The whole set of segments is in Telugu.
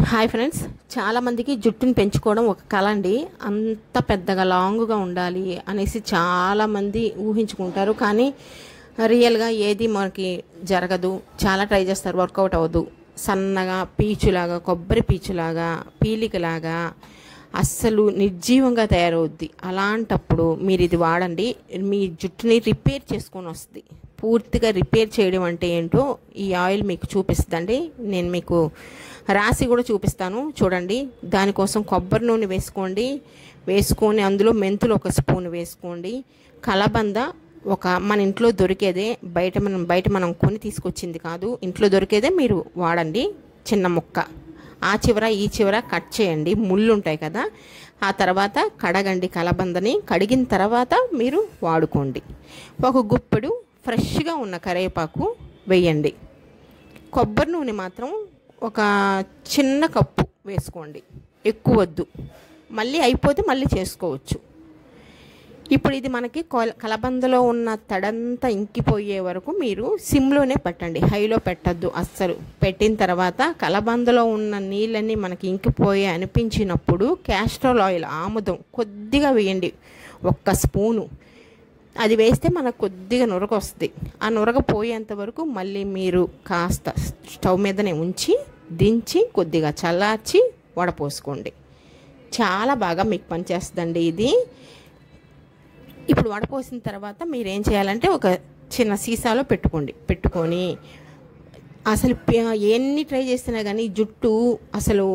హాయ్ ఫ్రెండ్స్, చాలామందికి జుట్టుని పెంచుకోవడం ఒక కళ అండి. అంత పెద్దగా లాంగ్గా ఉండాలి అనేసి చాలామంది ఊహించుకుంటారు. కానీ రియల్గా ఏది మనకి జరగదు. చాలా ట్రై చేస్తారు, వర్కౌట్ అవ్వదు. సన్నగా పీచులాగా, కొబ్బరి పీచులాగా, పీలికలాగా అస్సలు నిర్జీవంగా తయారవుద్ది. అలాంటప్పుడు మీరు ఇది వాడండి, మీ జుట్టుని రిపేర్ చేసుకొని వస్తుంది. పూర్తిగా రిపేర్ చేయడం అంటే ఏంటో ఈ ఆయిల్ మీకు చూపిస్తుందండి. నేను మీకు రాసి కూడా చూపిస్తాను, చూడండి. దానికోసం కొబ్బరి నూనె వేసుకొని అందులో మెంతులు 1 స్పూన్ వేసుకోండి. కలబంద మన ఇంట్లో దొరికేదే, బయట మనం కొని తీసుకొచ్చింది కాదు, ఇంట్లో దొరికేదే మీరు వాడండి. చిన్న ముక్క ఆ చివర ఈ చివర కట్ చేయండి, ముళ్ళు ఉంటాయి కదా. ఆ తర్వాత కడగండి. కలబందని కడిగిన తర్వాత మీరు వాడుకోండి. 1 గుప్పెడు ఫ్రెష్గా ఉన్న కరివేపాకు వేయండి. కొబ్బరి నూనె మాత్రం ఒక చిన్న కప్పు వేసుకోండి, ఎక్కువ వద్దు. మళ్ళీ అయిపోతే మళ్ళీ చేసుకోవచ్చు. ఇప్పుడు ఇది మనకి కలబందలో ఉన్న తడంతా ఇంకిపోయే వరకు మీరు సిమ్లోనే పెట్టండి, హైలో పెట్టద్దు అస్సలు. పెట్టిన తర్వాత కలబందలో ఉన్న నీళ్ళన్నీ మనకి ఇంకిపోయే అనిపించినప్పుడు క్యాస్ట్రాల్ ఆయిల్, ఆముదం కొద్దిగా వేయండి, 1 స్పూను. అది వేస్తే మనకు కొద్దిగా నురగ వస్తుంది. ఆ నురగ పోయేంత వరకు మళ్ళీ మీరు కాస్త స్టవ్ మీదనే ఉంచి దించి కొద్దిగా చల్లార్చి వడపోసుకోండి. చాలా బాగా మీకు పనిచేస్తుందండి ఇది. ఇప్పుడు వడపోసిన తర్వాత మీరు ఏం చేయాలంటే ఒక చిన్న సీసాలో పెట్టుకొని అసలు ఎన్ని ట్రై చేసినా కానీ జుట్టు అసలు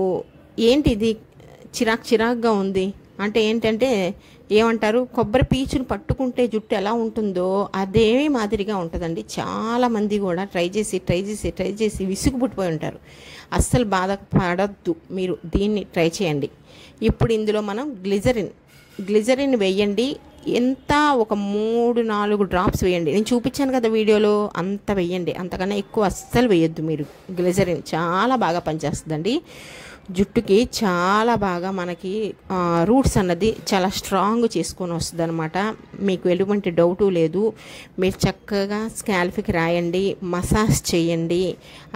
ఏంటి ఇది చిరాకుగా ఉంది అంటే ఏంటంటే ఏమంటారు, కొబ్బరి పీచును పట్టుకుంటే జుట్టు ఎలా ఉంటుందో అదే మాదిరిగా ఉంటుందండి. చాలామంది కూడా ట్రై చేసి విసుగు పుట్టిపోయి ఉంటారు. అస్సలు బాధపడద్దు, మీరు దీన్ని ట్రై చేయండి. ఇప్పుడు ఇందులో మనం గ్లిజరిన్ వేయండి. ఎంత ఒక 3-4 డ్రాప్స్ వేయండి. నేను చూపించాను కదా వీడియోలో, అంత వేయండి. అంతకన్నా ఎక్కువ అస్సలు వేయొద్దు మీరు. గ్లిజరిన్ చాలా బాగా పనిచేస్తుందండి జుట్టుకి. చాలా బాగా మనకి రూట్స్ అన్నది చాలా స్ట్రాంగ్ చేసుకొని వస్తుంది అనమాట. మీకు ఎటువంటి డౌటు లేదు. మీరు చక్కగా స్కాల్ఫ్కి రాయండి, మసాజ్ చేయండి.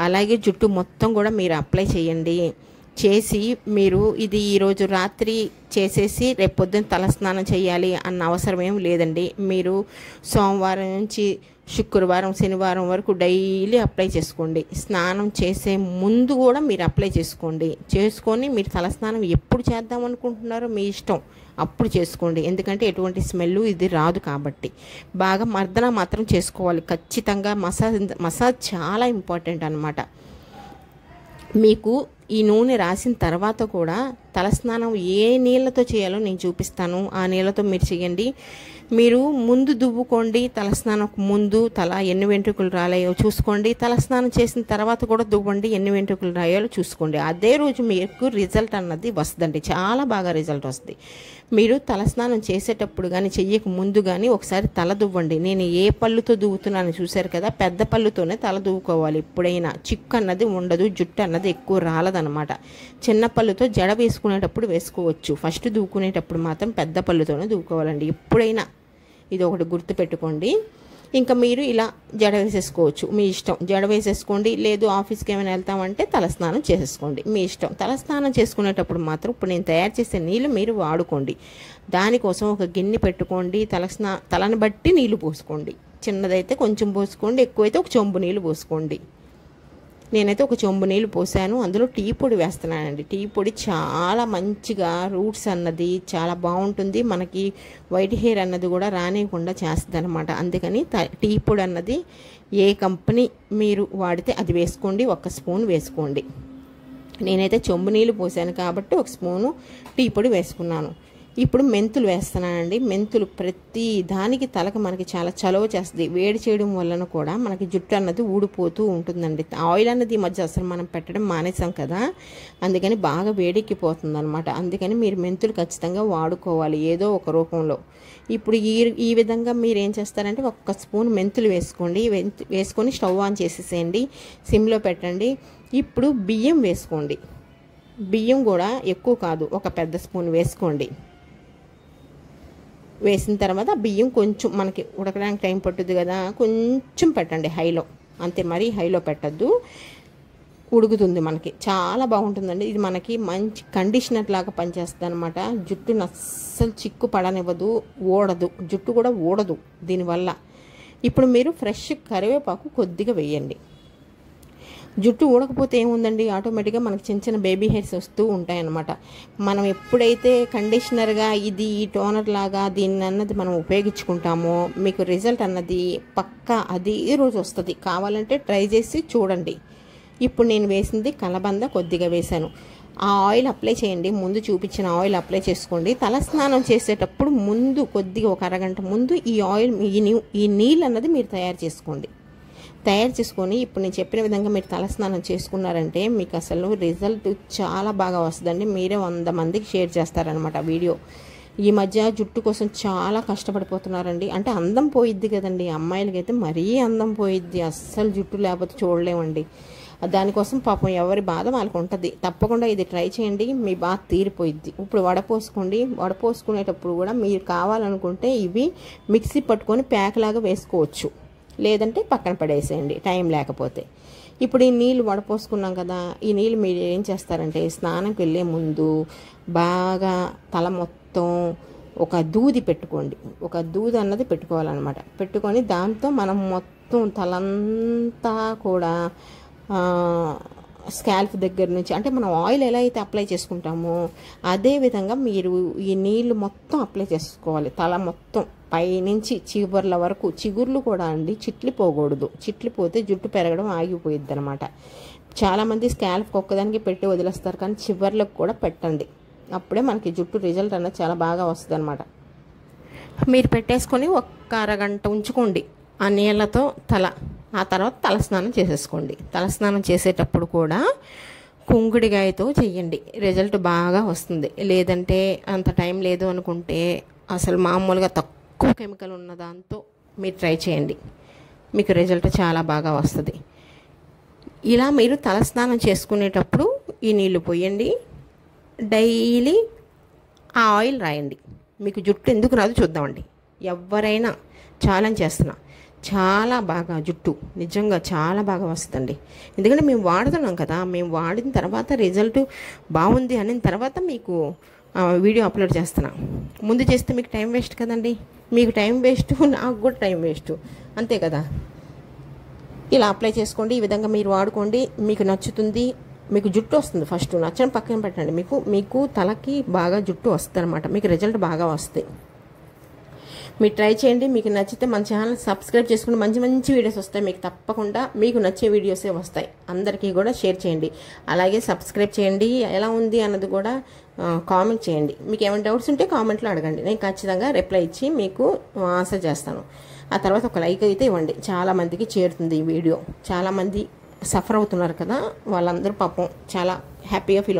అలాగే జుట్టు మొత్తం కూడా మీరు అప్లై చేయండి. చేసి మీరు ఇది ఈరోజు రాత్రి చేసేసి రేపు పొద్దున్న తలస్నానం చేయాలి అన్న అవసరం ఏం లేదండి. మీరు సోమవారం నుంచి శుక్రవారం, శనివారం వరకు డైలీ అప్లై చేసుకోండి. స్నానం చేసే ముందు కూడా మీరు అప్లై చేసుకొని మీరు తలస్నానం ఎప్పుడు చేద్దాం అనుకుంటున్నారో మీ ఇష్టం, అప్పుడు చేసుకోండి. ఎందుకంటే ఎటువంటి స్మెల్ ఇది రాదు కాబట్టి. బాగా మర్దన మాత్రం చేసుకోవాలి ఖచ్చితంగా. మసాజ్ చాలా ఇంపార్టెంట్ అన్నమాట. మీకు ఈ నూనె రాసిన తర్వాత కూడా తలస్నానం ఏ నీళ్ళతో చేయాలో నేను చూపిస్తాను. ఆ నీళ్ళతో మీరు చేయండి. మీరు ముందు దువ్వుకోండి, తలస్నానం ముందు తల ఎన్ని వెంట్రుకలు రాలేయో చూసుకోండి. తలస్నానం చేసిన తర్వాత కూడా దువ్వండి, ఎన్ని వెంట్రుకలు రాయాలో చూసుకోండి. అదే రోజు మీకు రిజల్ట్ అన్నది వస్తుందండి, చాలా బాగా రిజల్ట్ వస్తుంది. మీరు తలస్నానం చేసేటప్పుడు కానీ చెయ్యక ముందు కానీ ఒకసారి తల దువ్వండి. నేను ఏ పళ్ళుతో దువ్వుతున్నాను చూశారు కదా, పెద్ద పళ్ళుతోనే తల దువ్వుకోవాలి. ఎప్పుడైనా చిక్కు అన్నది ఉండదు, జుట్టు అన్నది ఎక్కువ రాలదనమాట. చిన్న పళ్ళుతో జడ వేసుకునేటప్పుడు వేసుకోవచ్చు, ఫస్ట్ దువ్వుకునేటప్పుడు మాత్రం పెద్ద పళ్ళుతోనే దువ్వుకోవాలండి ఎప్పుడైనా. ఇది ఒకటి గుర్తుపెట్టుకోండి. ఇంకా మీరు ఇలా జడ వేసేసుకోవచ్చు, మీ ఇష్టం. జడ వేసేసుకోండి, లేదు ఆఫీస్కి ఏమైనా వెళ్తామంటే తలస్నానం చేసేసుకోండి, మీ ఇష్టం. తలస్నానం చేసుకునేటప్పుడు మాత్రం ఇప్పుడు నేను తయారు చేసే నీళ్ళు మీరు వాడుకోండి. దానికోసం ఒక గిన్నె పెట్టుకోండి. తలని బట్టి నీళ్ళు పోసుకోండి. చిన్నదైతే కొంచెం పోసుకోండి, ఎక్కువైతే ఒక చెంబు నీళ్ళు పోసుకోండి. నేనైతే ఒక చెంబు నీళ్ళు పోసాను. అందులో టీ పొడి వేస్తున్నానండి. టీ పొడి చాలా మంచిగా రూట్స్ అన్నది చాలా బాగుంటుంది. మనకి వైట్ హెయిర్ అన్నది కూడా రానివ్వకుండా చేస్తుంది అనమాట. అందుకని టీ పొడి అన్నది ఏ కంపెనీ మీరు వాడితే అది వేసుకోండి. 1 స్పూన్ వేసుకోండి. నేనైతే చెంబు నీళ్ళు పోసాను కాబట్టి 1 స్పూను టీ పొడి వేసుకున్నాను. ఇప్పుడు మెంతులు వేస్తున్నానండి. మెంతులు ప్రతి దానికి తలకు మనకి చాలా చలువ చేస్తుంది. వేడి చేయడం వలన కూడా మనకి జుట్టు అన్నది ఊడిపోతూ ఉంటుందండి. ఆయిల్ అన్నది ఈ మధ్య అసలు మనం పెట్టడం మానేసాం కదా, అందుకని బాగా వేడెక్కిపోతుంది అనమాట. అందుకని మీరు మెంతులు ఖచ్చితంగా వాడుకోవాలి ఏదో ఒక రూపంలో. ఇప్పుడు ఈ విధంగా మీరు ఏం చేస్తారంటే 1 స్పూన్ మెంతులు వేసుకోండి. వేసుకొని స్టవ్ ఆన్ చేసేసేయండి, సిమ్లో పెట్టండి. ఇప్పుడు బియ్యం వేసుకోండి. బియ్యం కూడా ఎక్కువ కాదు, ఒక పెద్ద స్పూన్ వేసుకోండి. వేసిన తర్వాత బియ్యం కొంచెం మనకి ఉడకడానికి టైం పట్టుద్ది కదా, కొంచెం పెట్టండి హైలో, అంతే, మరీ హైలో పెట్టద్దు. ఉడుకుతుంది మనకి, చాలా బాగుంటుందండి. ఇది మనకి మంచి కండిషనర్ లాగా పనిచేస్తుంది అనమాట. జుట్టుని అస్సలు చిక్కు పడనివ్వదు, ఊడదు, జుట్టు కూడా ఊడదు దీనివల్ల. ఇప్పుడు మీరు ఫ్రెష్ కరివేపాకు కొద్దిగా వేయండి. జుట్టు ఊడకపోతే ఏముందండి, ఆటోమేటిక్గా మనకి చిన్న చిన్న బేబీ హెయిర్స్ వస్తూ ఉంటాయన్నమాట. మనం ఎప్పుడైతే కండిషనర్గా ఇది ఈ టోనర్ లాగా దీన్ని అన్నది మనం ఉపయోగించుకుంటామో మీకు రిజల్ట్ అన్నది పక్కా అదే రోజు వస్తుంది. కావాలంటే ట్రై చేసి చూడండి. ఇప్పుడు నేను వేసింది కలబంద కొద్దిగా వేశాను. ఆ ఆయిల్ అప్లై చేయండి, ముందు చూపించిన ఆయిల్ అప్లై చేసుకోండి. తలస్నానం చేసేటప్పుడు ముందు కొద్దిగా ఒక అరగంట ముందు ఈ ఆయిల్ ఈ నీళ్ళు అన్నది మీరు తయారు చేసుకొని ఇప్పుడు నేను చెప్పిన విధంగా మీరు తలస్నానం చేసుకున్నారంటే మీకు అసలు రిజల్ట్ చాలా బాగా వస్తుందండి. మీరే 100 మందికి షేర్ చేస్తారనమాట వీడియో. ఈ మధ్య జుట్టు కోసం చాలా కష్టపడిపోతున్నారండి. అంటే అందం పోయిద్ది కదండి, అమ్మాయిలకైతే మరీ అందం పోయిద్ది, అస్సలు జుట్టు లేకపోతే చూడలేమండి. దానికోసం పాపం ఎవరి బాధ వాళ్ళకు ఉంటుంది. తప్పకుండా ఇది ట్రై చేయండి, మీ బాధ తీరిపోయిద్ది. ఇప్పుడు వడపోసుకోండి. వడపోసుకునేటప్పుడు కూడా మీరు కావాలనుకుంటే ఇవి మిక్సీ పట్టుకొని ప్యాక్ లాగా వేసుకోవచ్చు, లేదంటే పక్కన పడేసేయండి టైం లేకపోతే. ఇప్పుడు ఈ నీళ్ళు వడపోసుకున్నాం కదా, ఈ నీళ్ళు మీరు ఏం చేస్తారంటే స్నానంకి వెళ్ళే ముందు బాగా తల మొత్తం ఒక దూది పెట్టుకోండి. ఒక దూది అన్నది పెట్టుకోవాలన్నమాట. పెట్టుకొని దాంతో మనం మొత్తం తలంతా కూడా స్కాల్ప్ దగ్గర నుంచి, అంటే మనం ఆయిల్ ఎలా అయితే అప్లై చేసుకుంటామో అదే విధంగా మీరు ఈ నీళ్ళు మొత్తం అప్లై చేసుకోవాలి. తల మొత్తం పైనుంచి చివర్ల వరకు. చిగుర్లు కూడా అండి చిట్లిపోకూడదు, చిట్లిపోతే జుట్టు పెరగడం ఆగిపోయిద్ది అనమాట. చాలామంది స్కాల్ప్కి ఒక్కదానికి పెట్టి వదిలేస్తారు, కానీ చివర్లకు కూడా పెట్టండి. అప్పుడే మనకి జుట్టు రిజల్ట్ అన్నది చాలా బాగా వస్తుంది అనమాట. మీరు పెట్టేసుకొని ఒక్క అరగంట ఉంచుకోండి ఆ నీళ్ళతో తల. ఆ తర్వాత తలస్నానం చేసేసుకోండి. తలస్నానం చేసేటప్పుడు కూడా కుంకుడికాయతో చెయ్యండి, రిజల్ట్ బాగా వస్తుంది. లేదంటే అంత టైం లేదు అనుకుంటే అసలు మామూలుగా తక్కువ కెమికల్ ఉన్న దాంతో మీరు ట్రై చేయండి, మీకు రిజల్ట్ చాలా బాగా వస్తుంది. ఇలా మీరు తలస్నానం చేసుకునేటప్పుడు ఈ నీళ్లు పోయండి, డైలీ ఆ ఆయిల్ రాయండి. మీకు జుట్టు ఎందుకు రాదు చూద్దామండి. ఎవరైనా ఛాలెంజ్ చేస్తున్నా, చాలా బాగా జుట్టు నిజంగా చాలా బాగా వస్తుందండి. ఎందుకంటే మేము వాడుతున్నాం కదా, మేము వాడిన తర్వాత రిజల్ట్ బాగుంది అనిన తర్వాత మీకు వీడియో అప్లోడ్ చేస్తున్నా. ముందు చేస్తే మీకు టైం వేస్ట్ కదండి, మీకు టైం వేస్ట్, నాకు కూడా టైం వేస్ట్, అంతే కదా. ఇలా అప్లై చేసుకోండి, ఈ విధంగా మీరు వాడుకోండి, మీకు నచ్చుతుంది. మీకు జుట్టు వస్తుంది. ఫస్ట్ నచ్చని పక్కన పెట్టండి, మీకు తలకి బాగా జుట్టు వస్తుంది అనమాట. మీకు రిజల్ట్ బాగా వస్తాయి. మీరు ట్రై చేయండి. మీకు నచ్చితే మన ఛానల్ సబ్స్క్రైబ్ చేసుకుని మంచి మంచి వీడియోస్ వస్తాయి మీకు. తప్పకుండా మీకు నచ్చే వీడియోసే వస్తాయి. అందరికీ కూడా షేర్ చేయండి, అలాగే సబ్స్క్రైబ్ చేయండి. ఎలా ఉంది అన్నది కూడా కామెంట్ చేయండి. మీకు ఏమైనా డౌట్స్ ఉంటే కామెంట్లో అడగండి, నేను ఖచ్చితంగా రిప్లై ఇచ్చి మీకు ఆన్సర్ చేస్తాను. ఆ తర్వాత ఒక లైక్ అయితే ఇవ్వండి, చాలామందికి చేరుతుంది ఈ వీడియో. చాలామంది సఫర్ అవుతున్నారు కదా, వాళ్ళందరూ పాపం చాలా హ్యాపీగా ఫీల్ అవుతారు.